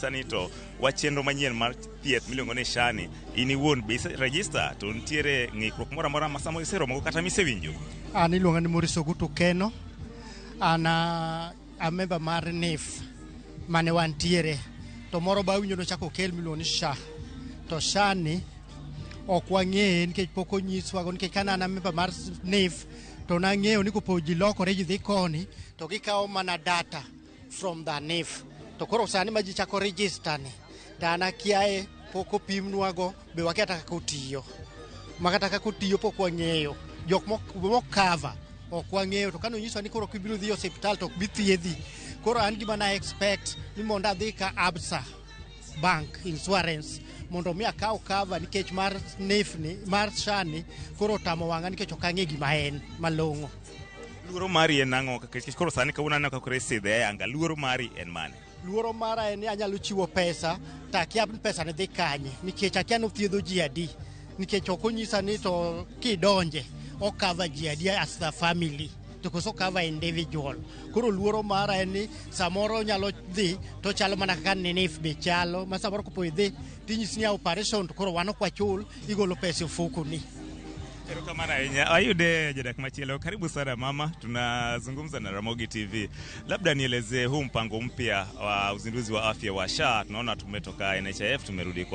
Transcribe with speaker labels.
Speaker 1: Sanito wachenro manyien mar thieth miluongo ni Shani ini wuon be register to ntiere ng'ikruok moro amora masamo iseromo kata misewinjo.
Speaker 2: An iluonga ni Morris Ogutu Keno. An a member mar NIF mane wantiere to moro ba winjo no chako kel miluongo ni SHA. To Shani ok wang'eye nikech pok onyiswa go nikech kana an member mar NIF to nang'eyo ni kopo ji lokore ji dhi koni to gikawo mana data from the NIF. To koro sani ma ji chako register ni dana kiae pok opimnwa go be wakia kaka otiyo makata kaka otiyo pok wang'eyo jok mok cover ok wang'eyo to kano nyiswa ni koro kibiro dhi hospital to bi thiedhi koro an gima na expect ni mondo adhi ka Absa Bank Insurance mondo mi akaw cover nikech mar NIF ni mar Shani koro tamo wanga nikech ok ang'e gima en malong'o.
Speaker 1: Luoro mari en ang'o nikech koro sani ka unana ka residhe anga luoro mari en mane?
Speaker 2: Luoro mara en ni anyalo chiwo pesa to akia pesa ne dhi kanye nikech akia no thiedho ji adi nikech ok onyisa ni to kidonje o cover ji adi as the family to koso cover individual. Koro luoro mara en ni samoro nyalo dhi to chalo mana kaka NIF be chalo ma samoro kopo idhi tinyisi ni operation to koro wano kwa chul igolo pesa ufuku ni.
Speaker 1: Erokamana ahinya. Ayude jadak machielo. Karibu sana mama, tunazungumza na Ramogi TV. Labda nielezee huu mpango mpya wa uzinduzi wa afya wa SHA. Tunaona tumetoka NHIF tumerudi kwa